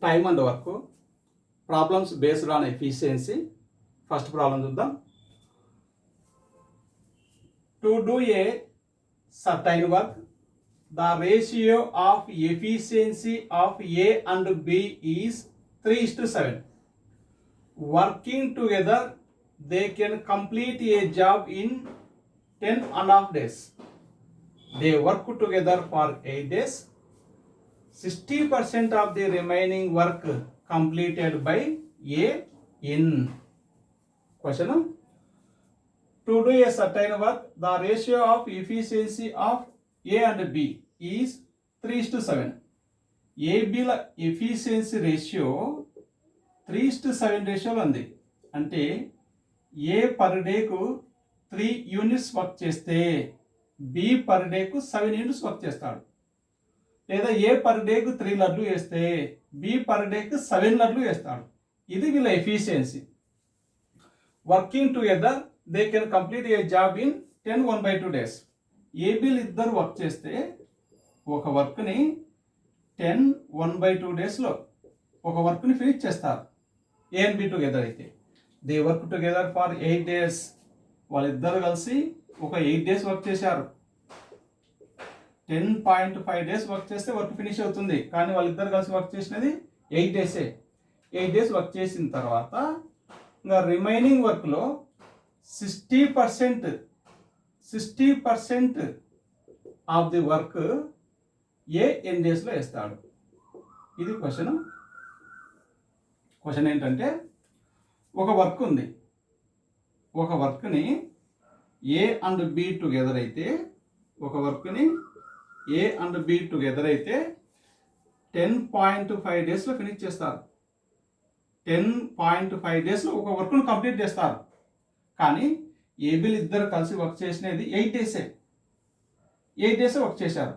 time and work, problems based on efficiency. First problem చూద్దాం. To do a certain work, the ratio of efficiency of A and B is 3:7. Working together, they can complete a job in 10.5 days. They work together for 8 days. 60% of the remaining work completed by A in. Question. To do a certain work, the ratio of efficiency of A and B is 3:7. AB ల efficiency ratio 3:7 రేషియోలో ఉంది. అంటే ఏ per డేకు 3 units work చేస్తే B per డేకు 7 units work చేస్తాడు. లేదా ఏ per డేకు 3 లడ్లు వేస్తే B per డేకు 7 లడ్లు వేస్తాడు. ఇది వీళ్ళ efficiency. Working together they can complete A job in 10 days. ఏబీలు ఇద్దరు వర్క్ చేస్తే ఒక వర్క్ని 10 డేస్లో ఒక వర్క్ని ఫినిష్ చేస్తారు. ఏ అండ్ బి టుగెదర్ అయితే they work together for 8 days. వాళ్ళిద్దరు కలిసి ఒక 8 days వర్క్ చేశారు. 10.5 days వర్క్ చేస్తే వర్క్ ఫినిష్ అవుతుంది. కానీ వాళ్ళిద్దరు కలిసి వర్క్ చేసినది 8 days. 8 days వర్క్ చేసిన తర్వాత ఇంకా రిమైనింగ్ వర్క్లో 60% ఆఫ్ ది వర్క్ ఏ ఎన్ డేస్లో వేస్తాడు. ఇది క్వశ్చన్. క్వశ్చన్ ఏంటంటే ఒక వర్క్ ఉంది. ఒక వర్క్ని ఏ అండ్ బి టుగెదర్ అయితే 10.5 డేస్లో ఫినిష్ చేస్తారు. 10.5 డేస్లో ఒక వర్క్ను కంప్లీట్ చేస్తారు. కానీ ఏబీలు ఇద్దరు కలిసి వర్క్ చేసినది 8 days. 8 days వర్క్ చేశారు.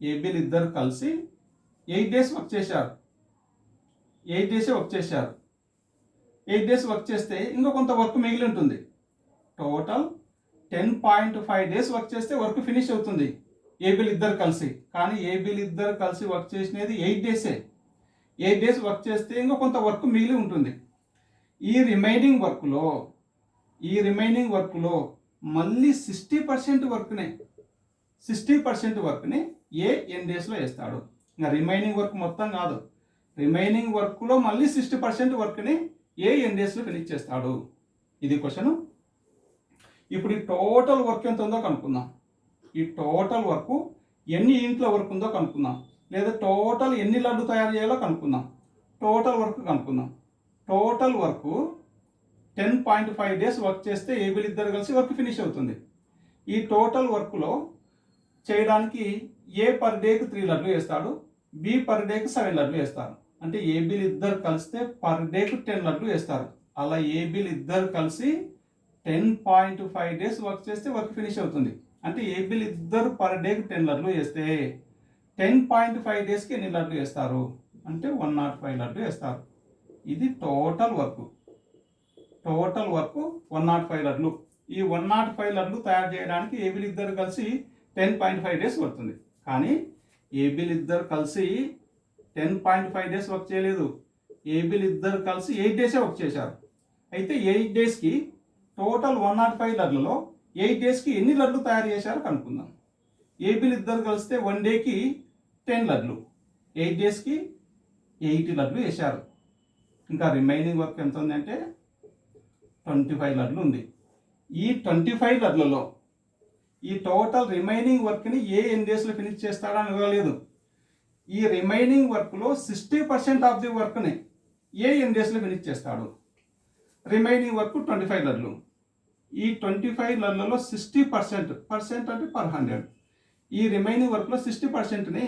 ఏబీలు ఇద్దరు కలిసి 8 days వర్క్ చేశారు. 8 days వర్క్ చేశారు. 8 days వర్క్ చేస్తే ఇంకా కొంత వర్క్ మిగిలి ఉంటుంది. టోటల్ 10.5 days వర్క్ చేస్తే వర్క్ ఫినిష్ అవుతుంది ఏబీలు ఇద్దరు కలిసి. కానీ ఏబీలు ఇద్దరు కలిసి వర్క్ చేసినది 8 days. 8 days వర్క్ చేస్తే ఇంకా కొంత వర్క్ మిగిలి ఉంటుంది. ఈ రిమైనింగ్ వర్క్లో మళ్ళీ 60% వర్క్ని ఏ ఎన్ డేస్లో వేస్తాడు. ఇంకా రిమైనింగ్ వర్క్ మొత్తం కాదు, రిమైనింగ్ వర్క్లో మళ్ళీ 60% వర్క్ని ఏ ఎన్ డేస్లో ఫినిష్ చేస్తాడు. ఇది క్వశ్చన్. ఇప్పుడు ఈ టోటల్ వర్క్ ఎంత ఉందో కనుక్కుందాం. ఈ టోటల్ వర్క్ ఎన్ని యూనిట్ల వర్క్ ఉందో కనుక్కుందాం. లేదా టోటల్ ఎన్ని లడ్డు తయారు చేయాలో కనుక్కుందాం. టోటల్ వర్క్ కనుక్కుందాం. టోటల్ వర్క్ 10.5 days వర్క్ చేస్తే ఏబీలు ఇద్దరు కలిసి వర్క్ ఫినిష్ అవుతుంది. ఈ టోటల్ వర్క్లో చేయడానికి ఏ పర్ డేకి 3 లడ్లు వేస్తాడు, బి పర్ డేకి 7 లడ్లు వేస్తారు. అంటే ఏబీలు ఇద్దరు కలిస్తే పర్ డేకు 10 లడ్లు వేస్తారు. అలా ఏబీలు ఇద్దరు కలిసి 10.5 days వర్క్ చేస్తే వర్క్ ఫినిష్ అవుతుంది. అంటే ఏబీలు ఇద్దరు పర్ డేకి 10 లడ్లు వేస్తే 10.5 daysకి ఎన్ని లడ్లు వేస్తారు అంటే 105 లడ్లు వేస్తారు. ఇది టోటల్ వర్క్. 105 లడ్లు. ఈ 105 లడ్లు తయారు చేయడానికి ఏబీలు ఇద్దరు కలిసి 10.5 days పడుతుంది. కానీ ఏబీలు ఇద్దరు కలిసి 10.5 days వర్క్ చేయలేదు. ఏబీలు ఇద్దరు కలిసి 8 days వర్క్ చేశారు. అయితే 8 daysకి టోటల్ 105 లడ్లలో 8 daysకి ఎన్ని లడ్లు తయారు చేశారో కనుక్కుందాం. ఏబీలు ఇద్దరు కలిస్తే 1 dayకి 10 లడ్లు, 8 daysకి 80 లడ్లు వేశారు. ఇంకా రిమైనింగ్ వర్క్ ఎంత ఉంది అంటే 25 లడ్లు ఉంది. ఈ 25 లడ్లలో ఈ టోటల్ రిమైనింగ్ వర్క్ని ఏ ఎన్ డేస్లో ఫినిష్ చేస్తాడని ఇవ్వలేదు. ఈ రిమైనింగ్ వర్క్లో 60% ఆఫ్ ది వర్క్ని ఏ ఎన్ డేస్లో ఫినిష్ చేస్తాడు. రిమైనింగ్ వర్క్ 25 లడ్లు. ఈ 25 లడ్లలో 60% అంటే పర్ 100. ఈ రిమైనింగ్ వర్క్లో 60%ని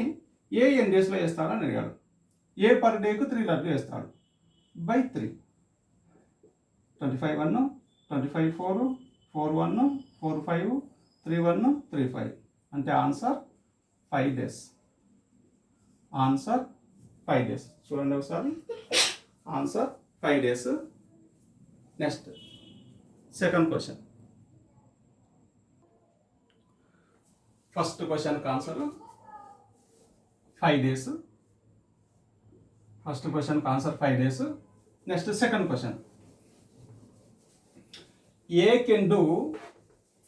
ఏ ఎన్ డేస్లో వేస్తాడని అడిగాడు. ఏ పర్ డేకు 3 లడ్లు వేస్తాడు బై 3. 25 1, 25 4, 4 1, 4 5, 3 1, 3 5. అంటే ఆన్సర్ 5 days. Answer 5 days. చూడండి ఒకసారి. Answer 5 days. Next second question. First క్వశ్చన్కి ఆన్సర్ 5 days. ఫస్ట్ క్వశ్చన్కి answer 5 days. Next second question. A can do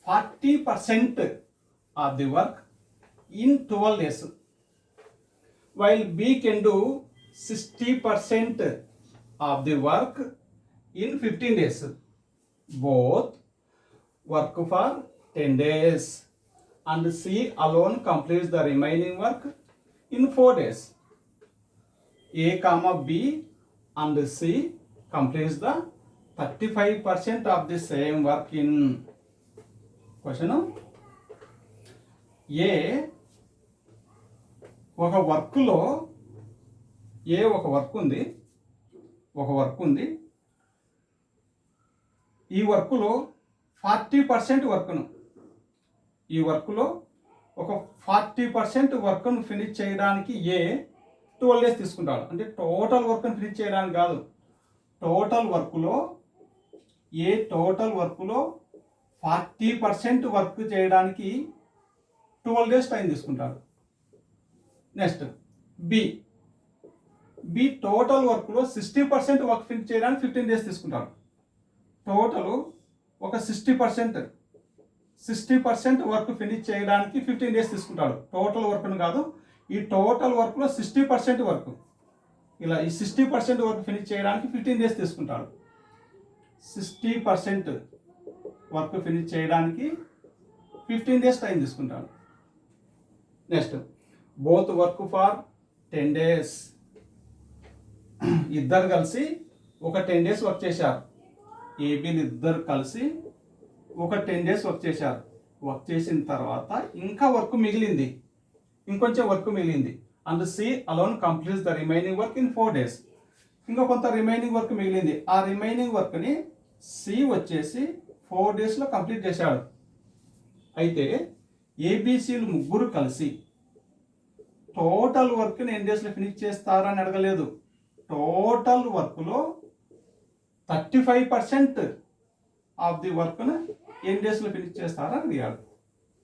40% of the work in 12 days, while B can do 60% of the work in 15 days. Both work for 10 days and C alone completes the remaining work in 4 days. A comma B and C completes the 35% of the same work in. Question. A ఒక వర్క్లో ఒక work ఉంది. ఈ వర్క్లో 40% వర్క్ను ఈ వర్క్లో ఒక 40% వర్క్ను ఫినిష్ చేయడానికి ఏ 12 days తీసుకుంటాడు. అంటే టోటల్ వర్క్ను ఫినిష్ చేయడానికి కాదు, టోటల్ వర్క్లో 40% వర్క్ చేయడానికి 12 days టైం తీసుకుంటాడు. నెక్స్ట్ బి టోటల్ వర్క్లో 60% వర్క్ ఫినిష్ చేయడానికి 15 days తీసుకుంటాడు. టోటల్ ఒక 60% వర్క్ ఫినిష్ చేయడానికి 15 days తీసుకుంటాడు. టోటల్ వర్క్ను కాదు, ఈ టోటల్ వర్క్లో 60% వర్క్, ఇలా ఈ 60% వర్క్ ఫినిష్ చేయడానికి 15 days తీసుకుంటాడు. 60% వర్క్ ఫినిష్ చేయడానికి 15 days టైం తీసుకుంటాడు. Next both work for 10 days. ఇద్దరు కలిసి ఒక 10 days వర్క్ చేశారు. ఏబీలు ఇద్దరు కలిసి ఒక 10 days వర్క్ చేశారు. వర్క్ చేసిన తర్వాత ఇంకా వర్క్ మిగిలింది, ఇంకొంచెం వర్క్ మిగిలింది. And C alone completes the remaining work in 4 days. ఇంకా కొంత రిమైనింగ్ వర్క్ మిగిలింది. ఆ రిమైనింగ్ వర్క్ని సి వచ్చేసి 4 daysలో కంప్లీట్ చేశాడు. అయితే ఏబిసిలు ముగ్గురు కలిసి టోటల్ వర్క్ని ఎన్ని డేస్లో ఫినిష్ చేస్తారని అడగలేదు. టోటల్ వర్క్లో 35% ఆఫ్ ది వర్క్ను ఎన్ని డేస్లో ఫినిష్ చేస్తారని అడిగాడు.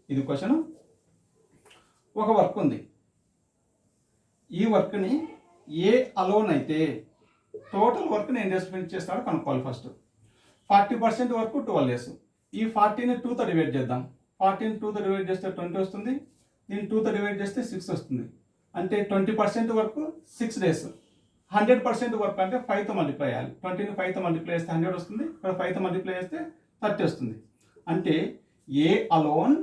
ఇది క్వశ్చన్. ఒక వర్క్ ఉంది. ఈ వర్క్ని ఏ అలోన్ అయితే టోటల్ వర్క్ని ఎన్ని డేస్లో ఫినిష్ చేస్తాడో కనుక్కోవాలి. ఫస్ట్ 40% వరకు 12 days. ఈ 40ని 2తో డివైడ్ చేద్దాం. 40ని 2తో డివైడ్ చేస్తే 20 వస్తుంది. దీన్ని 2తో డివైడ్ చేస్తే 6 వస్తుంది. అంటే 20% వరకు 6 days. 100% వర్క్ అంటే 5తో మల్టిప్లై చేయాలి. 20ని 5తో మల్టిప్లై చేస్తే 100 వస్తుంది. ఇక్కడ 5తో మల్టిప్లై చేస్తే 30 వస్తుంది. అంటే ఏ అలోన్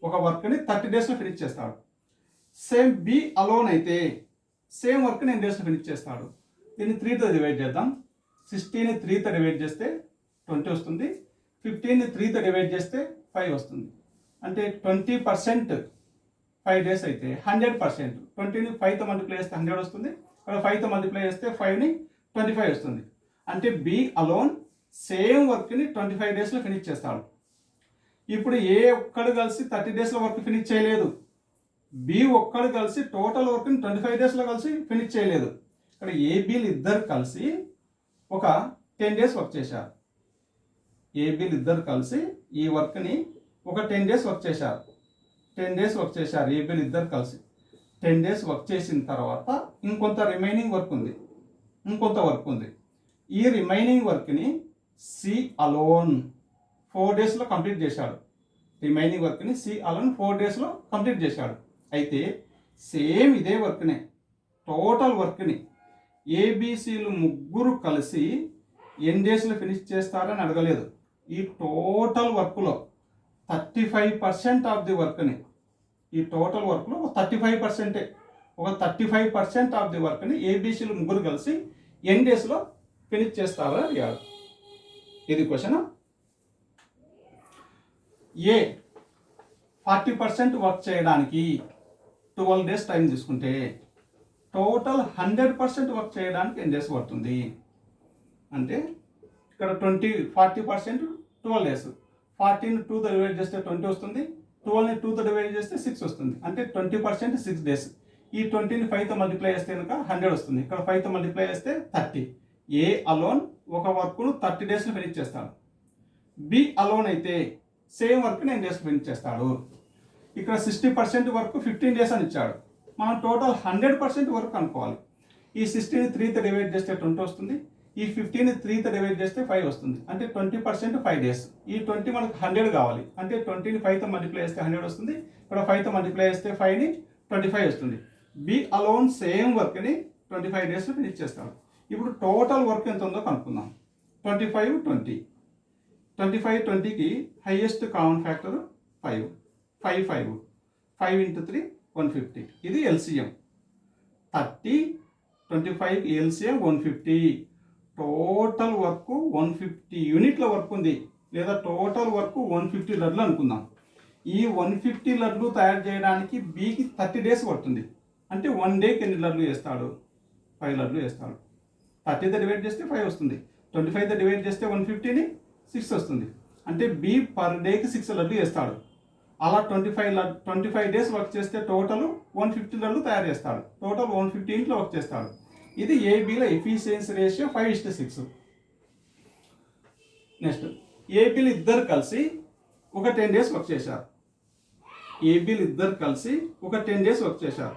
ఒక వర్క్ని 30 daysలో ఫినిష్ చేస్తాడు. సేమ్ బి అలోన్ అయితే సేమ్ వర్క్ని ఎన్ని డేస్లో ఫినిష్ చేస్తాడు. దీన్ని 3తో డివైడ్ చేద్దాం. 60ని 3తో డివైడ్ చేస్తే 20 వస్తుంది. 15ని 3తో డివైడ్ చేస్తే 5 వస్తుంది. అంటే 20% 5 days అయితే 100%. 20ని 5తో మల్టిప్లై చేస్తే 100 వస్తుంది. ఇక్కడ 5తో మల్టిప్లై చేస్తే 5ని 25 వస్తుంది. అంటే బి అలోన్ సేమ్ వర్క్ని 25 daysలో ఫినిష్ చేస్తాడు. ఇప్పుడు ఏ ఒక్కడు కలిసి 30 daysలో వర్క్ ఫినిష్ చేయలేదు. బి ఒక్కడు కలిసి టోటల్ వర్క్ని 25 daysలో కలిసి ఫినిష్ చేయలేదు. ఇక్కడ ఏబీలు ఇద్దరు కలిసి ఒక 10 days వర్క్ చేశారు. ఏబీలు ఇద్దరు కలిసి ఈ వర్క్ని ఒక 10 days వర్క్ చేశారు. 10 days వర్క్ చేశారు ఏబీలు ఇద్దరు కలిసి. 10 days వర్క్ చేసిన తర్వాత ఇంకొంత రిమైనింగ్ వర్క్ ఉంది, ఈ రిమైనింగ్ వర్క్ని సి అలోన్ 4 daysలో కంప్లీట్ చేశాడు. రిమైనింగ్ వర్క్ని సి అలోన్ 4 daysలో కంప్లీట్ చేశాడు. అయితే సేమ్ ఇదే వర్క్నే, టోటల్ వర్క్ని ఏబిసిలు ముగ్గురు కలిసి ఎన్ని డేస్లో ఫినిష్ చేస్తారని అడగలేదు. ఈ టోటల్ వర్క్లో 35% ఆఫ్ ది వర్క్ని, ఈ టోటల్ వర్క్లో 35% ఆఫ్ ది వర్క్ని ఏబిసిలు ముగ్గురు కలిసి ఎన్ని డేస్లో ఫినిష్ చేస్తారని అడిగాడు. ఇది క్వశ్చన్. ఏ 40% వర్క్ చేయడానికి 12 days టైం తీసుకుంటే టోటల్ 100% వర్క్ చేయడానికి ఎన్ని డేస్ పడుతుంది అంటే ఇక్కడ 40% 12 days. 40ని 2తో డివైడ్ చేస్తే 20 వస్తుంది. 12ని 2తో డివైడ్ చేస్తే 6 వస్తుంది. అంటే 20% 6 days. ఈ 20ని 5తో మల్టిప్లై చేస్తే కనుక 100 వస్తుంది. ఇక్కడ 5తో మల్టిప్లై చేస్తే 30. ఏ అలోన్ ఒక వర్క్ను 30 daysలో ఫినిష్ చేస్తాడు. బి అలోన్ అయితే సేమ్ వర్క్ 9 days ఫినిష్ చేస్తాడు. ఇక్కడ 60% వర్క్ 15 days అని ఇచ్చాడు. మనం టోటల్ 100% వర్క్ అనుకోవాలి. ఈ 60ని 3తో డివైడ్ చేస్తే 20 వస్తుంది. ఈ 15ని 3తో డివైడ్ చేస్తే 5 వస్తుంది. అంటే 20% 5 డేస్. ఈ 20 మనకు 100 కావాలి. అంటే 20ని 5తో మల్టిప్లై చేస్తే 100 వస్తుంది. ఇక్కడ 5తో మల్టిప్లై చేస్తే 5ని 25 వస్తుంది. బి అలోన్ సేమ్ వర్క్ని 25 డేస్లో ఫినిష్ చేస్తాడు. ఇప్పుడు టోటల్ వర్క్ ఎంత ఉందో కనుక్కుందాం. 25, 20. 25, 20కి హైయెస్ట్ కామన్ ఫ్యాక్టర్ 5. 5, 5. 5 × 3 150. ఇది ఎల్సిఎం. 30, 25 ఎల్సిఎం 150. టోటల్ వర్క్ 150 యూనిట్ల వర్క్ ఉంది, లేదా టోటల్ వర్క్ 150 లడ్లు అనుకుందాం. ఈ 150 లడ్లు తయారు చేయడానికి బికి 30 డేస్ పడుతుంది. అంటే 1 డేకి ఎన్ని లడ్లు వేస్తాడు? 5 లడ్లు వేస్తాడు. 30తో డివైడ్ చేస్తే 5 వస్తుంది. 25తో డివైడ్ చేస్తే 150ని 6 వస్తుంది. అంటే బి పర్ డేకి 6 లడ్లు వేస్తాడు. అలా 25 డేస్ వర్క్ చేస్తే టోటల్ 150 లడ్లు తయారు చేస్తాడు. టోటల్ 150 ఇంట్లో వర్క్ చేస్తాడు. ఇది ఏబీల ఎఫిషియన్సీ రేషియో 5:6. నెక్స్ట్ ఏబీలు ఇద్దరు కలిసి ఒక 10 డేస్ వర్క్ చేశారు. ఏబీలు ఇద్దరు కలిసి ఒక 10 డేస్ వర్క్ చేశారు.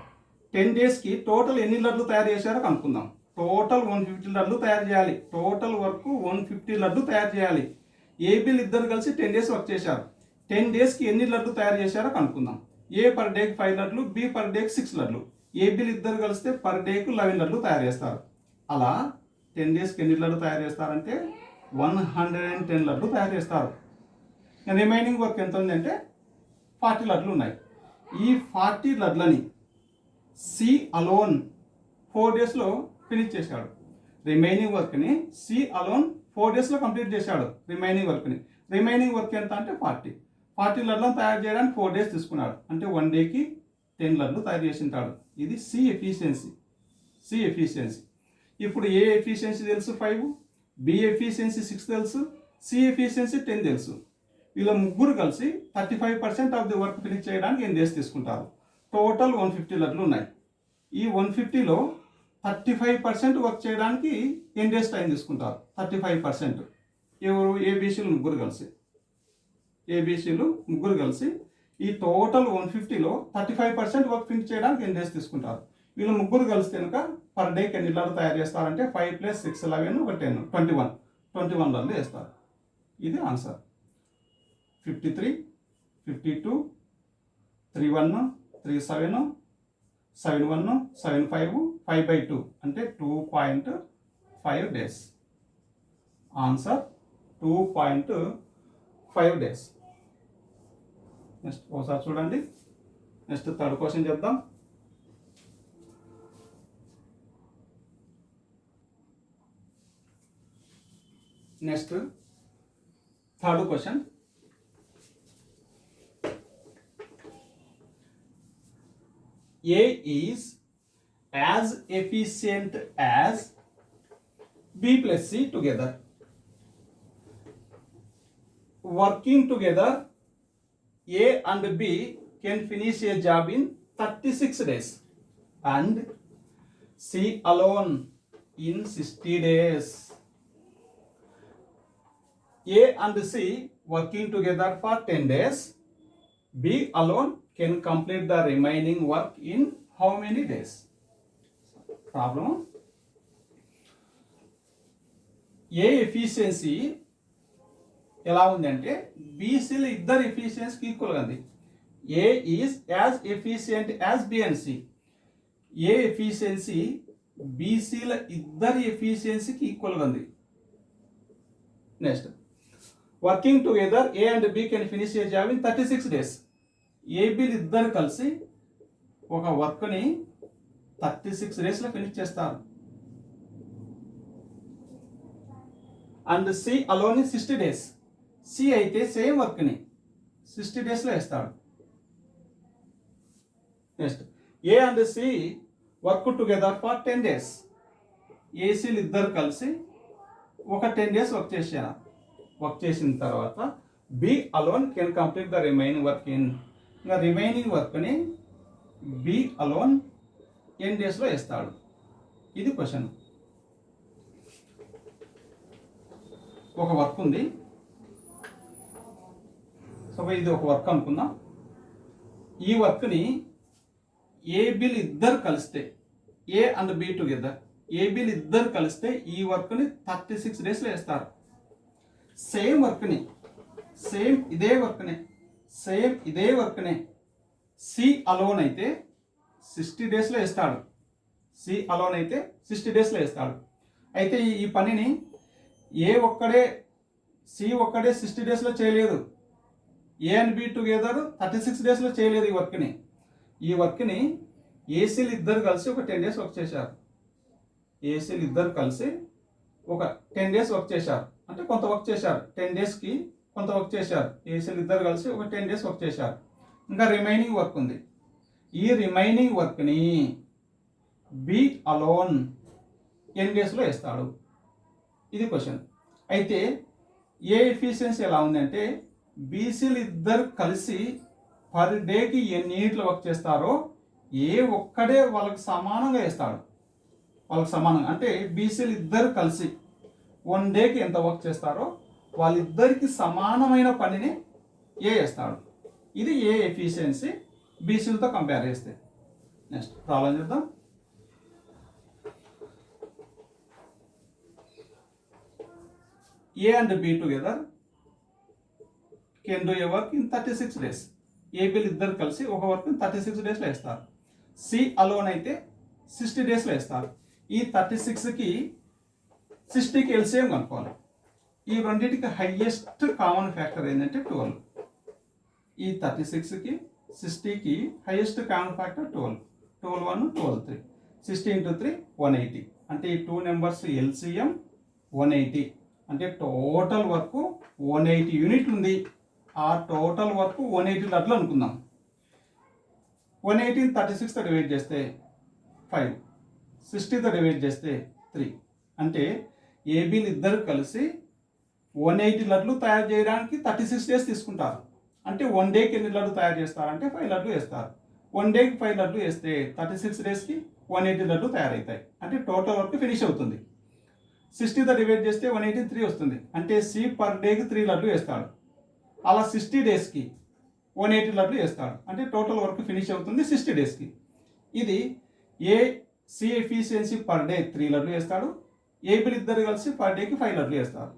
10 డేస్కి టోటల్ ఎన్ని లడ్లు తయారు చేశారో కనుక్కుందాం. టోటల్ 150 లడ్లు తయారు చేయాలి. టోటల్ వర్క్ 150 లడ్లు తయారు చేయాలి. ఏబీలు ఇద్దరు కలిసి 10 డేస్ వర్క్ చేశారు. 10 డేస్కి ఎన్ని లడ్లు తయారు చేశారో కనుక్కుందాం. ఏ పర్ డేకి 5 లడ్లు, బి పర్ డేకి 6 లడ్లు. ఏబీలు ఇద్దరు కలిస్తే పర్ డేకి 11 లడ్లు తయారు చేస్తారు. అలా 10 డేస్కి ఎన్ని లడ్లు తయారు చేస్తారంటే 110 లడ్లు తయారు చేస్తారు. రిమైనింగ్ వర్క్ ఎంత ఉందంటే 40 లడ్లు ఉన్నాయి. ఈ 40 లడ్లని సి అలోన్ 4 డేస్లో ఫినిష్ చేశాడు. రిమైనింగ్ వర్క్ని సి అలోన్ 4 డేస్లో కంప్లీట్ చేశాడు. రిమైనింగ్ వర్క్ ఎంత అంటే 40 లడ్లను తయారు చేయడానికి 4 డేస్ తీసుకున్నాడు. అంటే 1 డేకి 10 లడ్లు తయారు చేసి ఉంటాడు. ఇది సి ఎఫిషియన్సీ. ఇప్పుడు ఏ ఎఫిషియన్సీ తెలుసు? 5. బి ఎఫిషియన్సీ 6 తెలుసు. సి ఎఫిషియన్సీ 10 తెలుసు. వీళ్ళ ముగ్గురు కలిసి 35% ఆఫ్ ది వర్క్ ఫినిష్ చేయడానికి ఎన్ని డేస్ తీసుకుంటారు? టోటల్ 150 లడ్లు ఉన్నాయి. ఈ 150లో 35% వర్క్ చేయడానికి ఎన్ని డేస్ టైం తీసుకుంటారు? 35%. ఎవరు? ఏబీసీలు ముగ్గురు కలిసి ఈ టోటల్ 150లో 35% వర్క్ ఫినిష్ చేయడానికి ఎన్ని డేస్ తీసుకుంటారు? వీళ్ళు ముగ్గురు కలిస్తే కనుక పర్ డేకి ఎన్ని లడ్లు తయారు చేస్తారంటే 5 + 6 11 ఒక 10 21 లడ్లు వేస్తారు. ఇది ఆన్సర్. 53, 52, 31, 37, 71, 75, 5/2 అంటే 2.5 డేస్. Answer 2.5 days. నెక్స్ట్ ఒకసారి చూడండి. నెక్స్ట్ థర్డ్ క్వశ్చన్ చెప్దాం. Next third question. A is as efficient as B + C together. Working together, A and B can finish a job in 36 days and C alone in 60 days. A and C working together for 10 days. B alone can complete the remaining work in how many days? Problem. A efficiency ఎలా ఉందంటే బీసీలు ఇద్దరు ఎఫిషియన్సీకి ఈక్వల్గా ఉంది. A is as efficient as B and C. A efficiency బీసీల ఇద్దరు ఎఫిషియన్సీకి ఈక్వల్గా ఉంది. Next working together A and B can finish a job in 36 days. ఏబీలు ఇద్దరు కలిసి ఒక వర్క్ని 36 డేస్లో ఫినిష్ చేస్తారు. And C alone 60 days. C అయితే సేమ్ వర్క్ని 60 డేస్లో వేస్తాడు. Next A and C work together for 10 days. ఏసీలు ఇద్దరు కలిసి ఒక 10 డేస్ వర్క్ చేసిన తర్వాత B alone can complete the remaining work in. ఇంకా రిమైనింగ్ వర్క్ని బి అలోన్ ఎన్ని డేస్లో వేస్తాడు? ఇది క్వశ్చన్. ఒక వర్క్ ఉంది. సో ఇది ఒక వర్క్ అనుకుందాం. ఈ వర్క్ని ఏబీలు ఇద్దరు కలిస్తే ఏ అండ్ బి టుగెదర్, ఏబీలు ఇద్దరు కలిస్తే ఈ వర్క్ని 36 డేస్లో వేస్తారు. సేమ్ వర్క్ని సేమ్ ఇదే వర్క్ని సి అలోన్ అయితే 60 డేస్లో వేస్తాడు. సి డేస్లో వేస్తాడు. అయితే ఈ పనిని సి ఒక్కడే 60 డేస్లో చేయలేదు. ఏ అండ్ బి టుగెదర్ 36 డేస్లో చేయలేదు. ఈ వర్క్ని ఏసీలు ఇద్దరు కలిసి ఒక 10 డేస్ వర్క్ చేశారు. ఏసీలు ఇద్దరు కలిసి ఒక 10 డేస్ వర్క్ చేశారు. అంటే కొంత వర్క్ చేశారు. 10 డేస్కి కొంత వర్క్ చేశారు. ఏసీలు ఇద్దరు కలిసి ఒక 10 డేస్ వర్క్ చేశారు. ఇంకా రిమైనింగ్ వర్క్ ఉంది. ఈ రిమైనింగ్ వర్క్ని బి అలోన్ ఎన్ని డేస్లో వేస్తాడు? ఇది క్వశ్చన్. అయితే ఏ ఎఫిషియన్సీ ఎలా ఉందంటే బీసీలు ఇద్దరు కలిసి పర్ డేకి ఎన్ని యూనిట్లు వర్క్ చేస్తారో ఏ ఒక్కడే వాళ్ళకి సమానంగా వేస్తాడు. అంటే బీసీలు ఇద్దరు కలిసి 1 డేకి ఎంత వర్క్ చేస్తారో వాళ్ళిద్దరికి సమానమైన పనిని ఏ వేస్తాడు. ఇది ఏ ఎఫిషియన్సీ బీసీలతో కంపేర్ చేస్తే. నెక్స్ట్ ప్రాబ్లం చేద్దాం. A and B together can do a work in 36 days. ఏబీలు ఇద్దరు కలిసి ఒక వర్క్ 36 డేస్లో వేస్తారు. సి అలోన్ అయితే 60 డేస్లో వేస్తారు. ఈ 36కి 60కి ఎల్సిఎం కనుక్కోవాలి. ఈ రెండింటికి హైయెస్ట్ కామన్ ఫ్యాక్టర్ ఏంటంటే 12. ఈ 36కి 60కి హైయెస్ట్ కామన్ ఫ్యాక్టర్ 12. 12 1 12 3 60 × 3 180. అంటే ఈ 2 నెంబర్స్ ఎల్సిఎం 180. అంటే టోటల్ వర్క్ 180 యూనిట్లు ఉంది. ఆ టోటల్ వర్క్ 180 అట్లా అనుకుందాం. 180ని 36తో డివైడ్ చేస్తే 5, 60తో డివైడ్ చేస్తే 3. అంటే ఏబీలు ఇద్దరు కలిసి 180 లడ్లు తయారు చేయడానికి 36 డేస్ తీసుకుంటారు. అంటే 1 డేకి ఎన్ని లడ్లు తయారు చేస్తారంటే 5 లడ్లు వేస్తారు. 1 డేకి 5 లడ్లు వేస్తే 36 డేస్కి 180 లడ్లు తయారవుతాయి. అంటే టోటల్ వర్క్ ఫినిష్ అవుతుంది. 60తో డివైడ్ చేస్తే 180 3 వస్తుంది. అంటే సి పర్ డేకి 3 లడ్లు వేస్తాడు. అలా 60 డేస్కి 180 లడ్లు వేస్తాడు. అంటే టోటల్ వర్క్ ఫినిష్ అవుతుంది 60 డేస్కి. ఇది A C efficiency per day 3 లడ్లు వేస్తాడు. ఏబీలు ఇద్దరు కలిసి పర్ డేకి 5 లడ్లు వేస్తారు.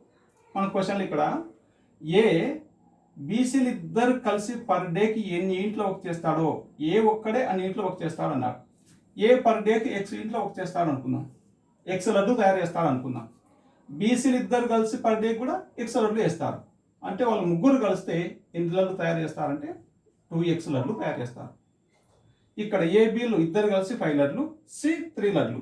మన క్వశ్చన్లు ఇక్కడ ఏ బీసీలు ఇద్దరు కలిసి పర్ డేకి ఎన్ని యూనిట్లు వర్క్ చేస్తాడో ఏ ఒక్కడే అన్ని యూనిట్లు వర్క్ చేస్తాడు అన్నారు. ఏ పర్ డేకి ఎక్స్ యూనిట్లో వర్క్ చేస్తాడు అనుకుందాం. ఎక్స్ లడ్లు తయారు చేస్తాడు అనుకుందాం. బీసీలు ఇద్దరు కలిసి పర్ డే కూడా ఎక్స్ లడ్లు వేస్తారు. అంటే వాళ్ళు ముగ్గురు కలిస్తే ఎన్ని లడ్లు తయారు చేస్తారంటే 2x లడ్లు తయారు చేస్తారు. ఇక్కడ ఏబీలు ఇద్దరు కలిసి 5 లడ్లు, సి 3 లడ్లు.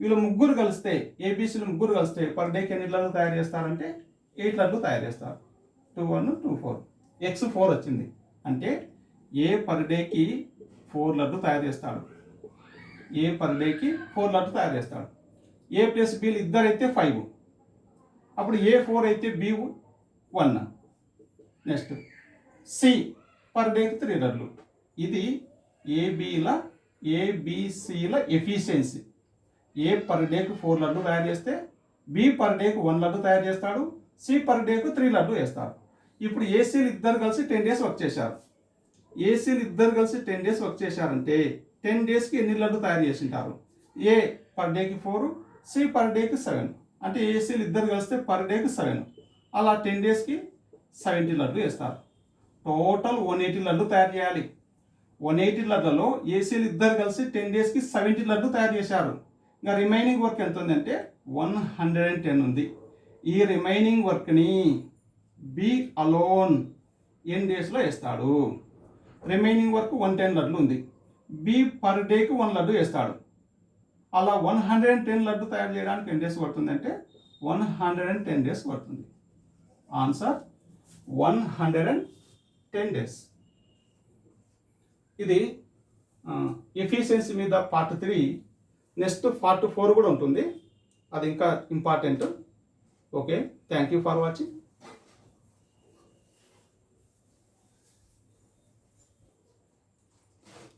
వీళ్ళు ముగ్గురు కలిస్తే ఏబీసీలు ముగ్గురు కలిస్తే పర్ డేకి ఎన్ని లడ్లు తయారు చేస్తారంటే 8 లడ్లు తయారు చేస్తారు. 2 1 2 4 ఎక్స్ 4 వచ్చింది. అంటే ఏ పర్ డేకి 4 లడ్లు తయారు చేస్తాడు. ఏ పర్ డేకి 4 లడ్లు తయారు చేస్తాడు. ఏ ప్లస్ బీలు ఇద్దరైతే 5. అప్పుడు ఏ 4 అయితే బి 1. నెక్స్ట్ సి పర్ డేకి 3 లడ్లు. ఇది ఏబిసిల ఎఫిషియన్సీ. ఏ పర్ డేకి 4 లడ్లు తయారు చేస్తే బి పర్ డేకి 1 లడ్డు తయారు చేస్తాడు. సి పర్ డేకు 3 లడ్లు వేస్తారు. ఇప్పుడు ఏసీలు ఇద్దరు కలిసి 10 డేస్ వర్క్ చేశారు. ఏసీలు ఇద్దరు కలిసి 10 డేస్ వర్క్ చేశారంటే 10 డేస్కి ఎన్ని లడ్లు తయారు చేసి ఉంటారు? ఏ పర్ డేకి 4, సి పర్ డేకి 7. అంటే ఏసీలు ఇద్దరు కలిస్తే పర్ డేకి 7. అలా 10 డేస్కి 70 లడ్లు వేస్తారు. టోటల్ 180 లడ్లు తయారు చేయాలి. 180 లడ్లలో ఏసీలు ఇద్దరు కలిసి 10 డేస్కి 70 లడ్లు తయారు చేశారు. ఇంకా రిమైనింగ్ వర్క్ ఎంత ఉందంటే 110 ఉంది. ఈ రిమైనింగ్ వర్క్ని బి అలోన్ ఎన్ని డేస్లో వేస్తాడు? రిమైనింగ్ వర్క్ 110 లడ్లు ఉంది. బి పర్ డేకి 1 లడ్డు వేస్తాడు. అలా 110 లడ్డు తయారు చేయడానికి ఎన్ని డేస్ పడుతుంది అంటే 110 డేస్ పడుతుంది. Answer 110 days. ఇది ఎఫిషియన్సీ మీద పార్ట్ 3. నెక్స్ట్ పార్ట్ 4 కూడా ఉంటుంది. అది ఇంకా important. Okay, thank you for watching.